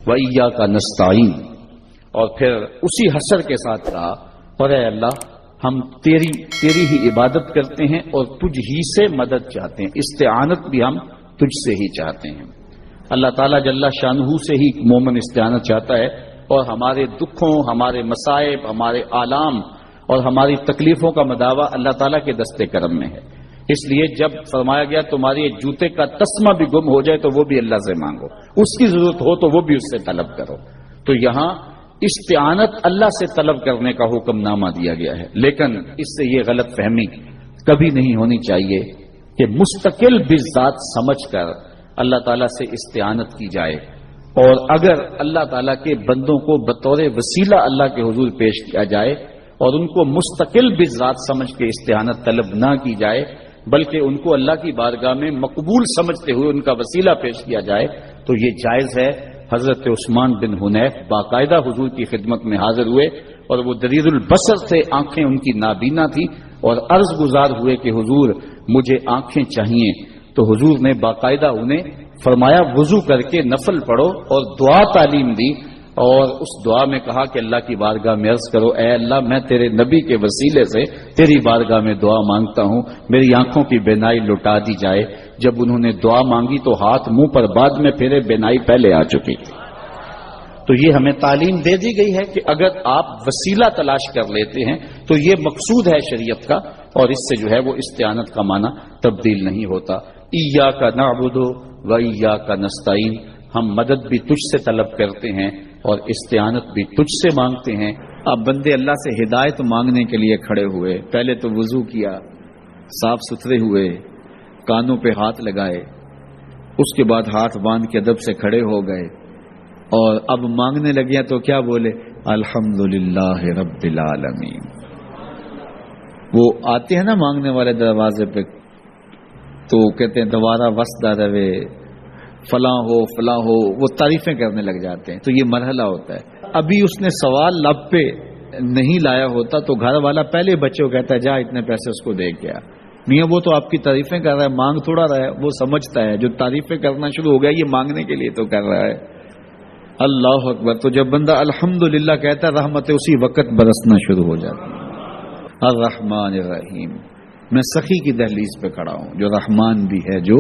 وَإِيَّاكَ نَسْتَعِينُ، اور پھر اسی حسر کے ساتھ کہا اور اے اللہ ہم تیری ہی عبادت کرتے ہیں اور تجھ ہی سے مدد چاہتے ہیں، استعانت بھی ہم تجھ سے ہی چاہتے ہیں۔ اللہ تعالیٰ جل شانہ سے ہی مومن استعانت چاہتا ہے، اور ہمارے دکھوں، ہمارے مصائب، ہمارے آلام اور ہماری تکلیفوں کا مداوع اللہ تعالیٰ کے دست کرم میں ہے۔ اس لیے جب فرمایا گیا تمہاری جوتے کا تسمہ بھی گم ہو جائے تو وہ بھی اللہ سے مانگو، اس کی ضرورت ہو تو وہ بھی اس سے طلب کرو۔ تو یہاں استعانت اللہ سے طلب کرنے کا حکم نامہ دیا گیا ہے، لیکن اس سے یہ غلط فہمی کبھی نہیں ہونی چاہیے کہ مستقل بذات سمجھ کر اللہ تعالیٰ سے استعانت کی جائے، اور اگر اللہ تعالیٰ کے بندوں کو بطور وسیلہ اللہ کے حضور پیش کیا جائے اور ان کو مستقل بذات سمجھ کے استعانت طلب نہ کی جائے بلکہ ان کو اللہ کی بارگاہ میں مقبول سمجھتے ہوئے ان کا وسیلہ پیش کیا جائے تو یہ جائز ہے۔ حضرت عثمان بن حنیف باقاعدہ حضور کی خدمت میں حاضر ہوئے اور وہ دریغ البصر تھے، آنکھیں ان کی نابینا تھی، اور عرض گزار ہوئے کہ حضور مجھے آنکھیں چاہیے، تو حضور نے باقاعدہ انہیں فرمایا وضو کر کے نفل پڑھو اور دعا تعلیم دی، اور اس دعا میں کہا کہ اللہ کی بارگاہ میں عرض کرو اے اللہ میں تیرے نبی کے وسیلے سے تیری بارگاہ میں دعا مانگتا ہوں میری آنکھوں کی بینائی لٹا دی جائے۔ جب انہوں نے دعا مانگی تو ہاتھ منہ پر بعد میں پھیرے، بینائی پہلے آ چکی تھی۔ تو یہ ہمیں تعلیم دے دی گئی ہے کہ اگر آپ وسیلہ تلاش کر لیتے ہیں تو یہ مقصود ہے شریعت کا، اور اس سے جو ہے وہ استعانت کا معنی تبدیل نہیں ہوتا۔ ایاک نعبد و ایاک نستعین، ہم مدد بھی تجھ سے طلب کرتے ہیں اور استعانت بھی تجھ سے مانگتے ہیں۔ اب بندے اللہ سے ہدایت مانگنے کے لیے کھڑے ہوئے، پہلے تو وضو کیا، صاف ستھرے ہوئے، کانوں پہ ہاتھ لگائے، اس کے بعد ہاتھ باندھ کے ادب سے کھڑے ہو گئے، اور اب مانگنے لگے تو کیا بولے؟ الحمدللہ رب العالمین۔ وہ آتے ہیں نا مانگنے والے دروازے پہ تو کہتے ہیں دوبارہ وسدہ روے، فلاں ہو فلاں ہو، وہ تعریفیں کرنے لگ جاتے ہیں۔ تو یہ مرحلہ ہوتا ہے، ابھی اس نے سوال لب پہ نہیں لایا ہوتا تو گھر والا پہلے بچے کو کہتا ہے جا اتنے پیسے اس کو دے گیا، میاں وہ تو آپ کی تعریفیں کر رہا ہے، مانگ تھوڑا رہا ہے، وہ سمجھتا ہے جو تعریفیں کرنا شروع ہو گیا یہ مانگنے کے لیے تو کر رہا ہے۔ اللہ اکبر۔ تو جب بندہ الحمدللہ کہتا ہے رحمتیں اسی وقت برسنا شروع ہو جاتی ہیں۔ الرحمن الرحیم، میں سخی کی دہلیز پہ کھڑا ہوں جو رحمان بھی ہے جو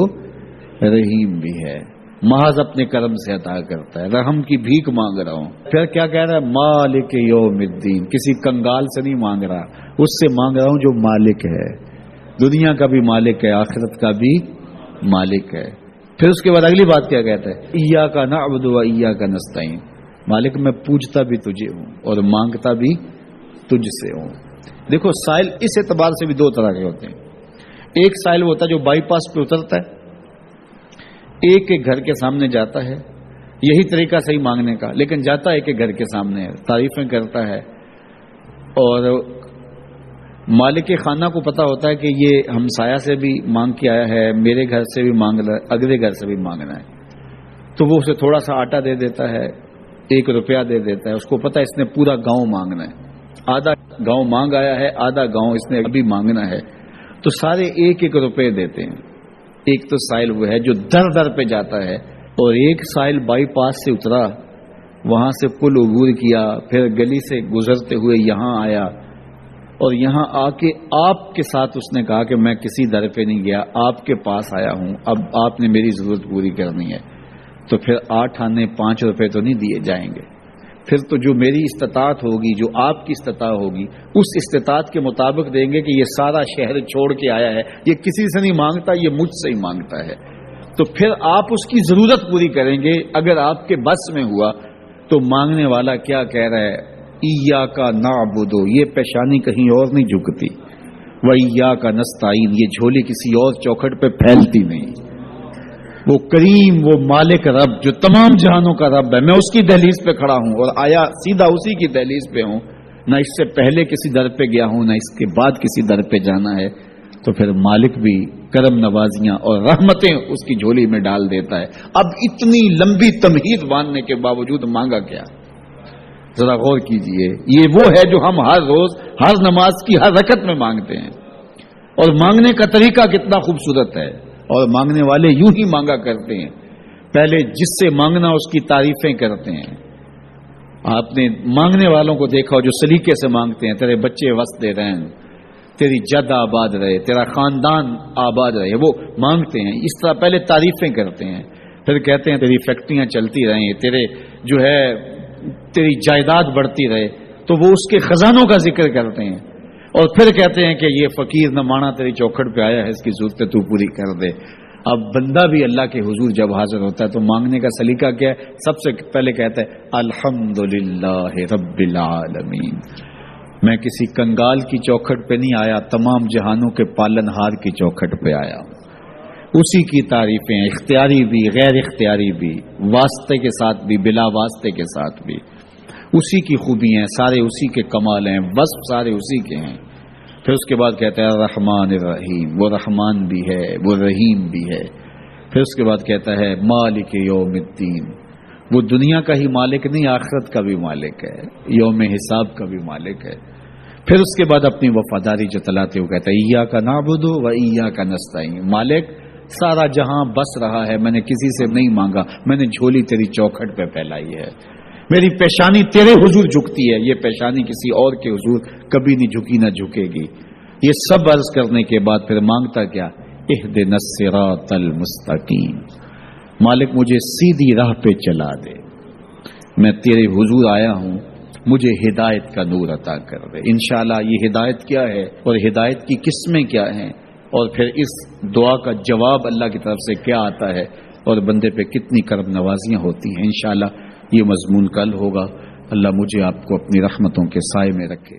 رحیم بھی ہے، محض اپنے کرم سے عطا کرتا ہے، رحم کی بھیک مانگ رہا ہوں۔ پھر کیا کہہ رہا ہے؟ مالک یوم الدین، کسی کنگال سے نہیں مانگ رہا، اس سے مانگ رہا ہوں جو مالک ہے، دنیا کا بھی مالک ہے آخرت کا بھی مالک ہے۔ پھر اس کے بعد اگلی بات کیا کہتا ہے؟ ایاک نعبد و ایاک نستعین، مالک میں پوجتا بھی تجھے ہوں اور مانگتا بھی تجھ سے ہوں۔ دیکھو سائل اس اعتبار سے بھی دو طرح کے ہوتے ہیں، ایک سائل ہوتا ہے جو بائی پاس پہ اترتا ہے، ایک ایک گھر کے سامنے جاتا ہے، یہی طریقہ صحیح مانگنے کا، لیکن جاتا ہے ایک ایک گھر کے سامنے ہے، تعریفیں کرتا ہے، اور مالک خانہ کو پتا ہوتا ہے کہ یہ ہمسایہ سے بھی مانگ کے آیا ہے، میرے گھر سے بھی مانگ رہا ہے، اگلے گھر سے بھی مانگنا ہے، تو وہ اسے تھوڑا سا آٹا دے دیتا ہے، 1 روپیہ دے دیتا ہے، اس کو پتا ہے اس نے پورا گاؤں مانگنا ہے، آدھا گاؤں مانگ آیا ہے، آدھا گاؤں اس نے ابھی مانگنا ہے، تو سارے 1 روپے دیتے ہیں۔ ایک تو سائل وہ ہے جو در در پہ جاتا ہے، اور ایک سائل بائی پاس سے اترا، وہاں سے پل عبور کیا، پھر گلی سے گزرتے ہوئے یہاں آیا، اور یہاں آ کے آپ کے ساتھ اس نے کہا کہ میں کسی در پہ نہیں گیا، آپ کے پاس آیا ہوں، اب آپ نے میری ضرورت پوری کرنی ہے، تو پھر 8 آنے 5 روپے تو نہیں دیے جائیں گے، پھر تو جو میری استطاعت ہوگی، جو آپ کی استطاعت ہوگی، اس استطاعت کے مطابق دیں گے کہ یہ سارا شہر چھوڑ کے آیا ہے، یہ کسی سے نہیں مانگتا، یہ مجھ سے ہی مانگتا ہے، تو پھر آپ اس کی ضرورت پوری کریں گے۔ اگر آپ کے بس میں ہوا تو مانگنے والا کیا کہہ رہا ہے؟ ایاک نعبد، یہ پیشانی کہیں اور نہیں جھکتی، و ایاک نستعین، یہ جھولی کسی اور چوکھٹ پہ پھیلتی نہیں۔ وہ کریم، وہ مالک رب جو تمام جہانوں کا رب ہے، میں اس کی دہلیز پہ کھڑا ہوں اور آیا سیدھا اسی کی دہلیز پہ ہوں، نہ اس سے پہلے کسی در پہ گیا ہوں نہ اس کے بعد کسی در پہ جانا ہے، تو پھر مالک بھی کرم نوازیاں اور رحمتیں اس کی جھولی میں ڈال دیتا ہے۔ اب اتنی لمبی تمہید باندھنے کے باوجود مانگا کیا؟ ذرا غور کیجئے، یہ وہ ہے جو ہم ہر روز ہر نماز کی ہر رکعت میں مانگتے ہیں، اور مانگنے کا طریقہ کتنا خوبصورت ہے، اور مانگنے والے یوں ہی مانگا کرتے ہیں۔ پہلے جس سے مانگنا اس کی تعریفیں کرتے ہیں. آپ نے مانگنے والوں کو دیکھا ہو جو سلیقے سے مانگتے ہیں، تیرے بچے وسطے رہیں، تیری جد آباد رہے، تیرا خاندان آباد رہے، وہ مانگتے ہیں. اس طرح پہلے تعریفیں کرتے ہیں، پھر کہتے ہیں تیری فیکٹریاں چلتی رہیں، تیرے جو ہے تیری جائیداد بڑھتی رہے، تو وہ اس کے خزانوں کا ذکر کرتے ہیں. اور پھر کہتے ہیں کہ یہ فقیر نہ مانا تیری چوکھٹ پہ آیا ہے، اس کی ضرورتیں تو پوری کر دے. اب بندہ بھی اللہ کے حضور جب حاضر ہوتا ہے تو مانگنے کا سلیقہ کیا ہے؟ سب سے پہلے کہتا ہے الحمدللہ رب العالمین. میں کسی کنگال کی چوکھٹ پہ نہیں آیا، تمام جہانوں کے پالن ہار کی چوکھٹ پہ آیا ہوں. اسی کی تعریفیں اختیاری بھی غیر اختیاری بھی، واسطے کے ساتھ بھی بلا واسطے کے ساتھ بھی، اسی کی خوبی ہیں، سارے اسی کے کمال ہیں، وصف سارے اسی کے ہیں. پھر اس کے بعد کہتا ہے الرحمن الرحیم، وہ رحمان بھی ہے وہ رحیم بھی ہے. پھر اس کے بعد کہتا ہے مالک یوم الدین، وہ دنیا کا ہی مالک نہیں، آخرت کا بھی مالک ہے، یوم حساب کا بھی مالک ہے. پھر اس کے بعد اپنی وفاداری جتلاتے ہوئے کہتا ہے ایاک نعبد و ایاک نستعین، مالک سارا جہاں بس رہا ہے، میں نے کسی سے نہیں مانگا، میں نے جھولی تیری چوکھٹ پہ پھیلائی ہے، میری پیشانی تیرے حضور جھکتی ہے، یہ پیشانی کسی اور کے حضور کبھی نہیں جھکی نہ جھکے گی. یہ سب عرض کرنے کے بعد پھر مانگتا کیا؟ اہدنا الصراط المستقیم، مالک مجھے سیدھی راہ پہ چلا دے، میں تیرے حضور آیا ہوں، مجھے ہدایت کا نور عطا کر دے. انشاءاللہ یہ ہدایت کیا ہے اور ہدایت کی قسمیں کیا ہیں، اور پھر اس دعا کا جواب اللہ کی طرف سے کیا آتا ہے، اور بندے پہ کتنی کرم نوازیاں ہوتی ہیں. انشاءاللہ یہ مضمون کل ہوگا. اللہ مجھے آپ کو اپنی رحمتوں کے سائے میں رکھے.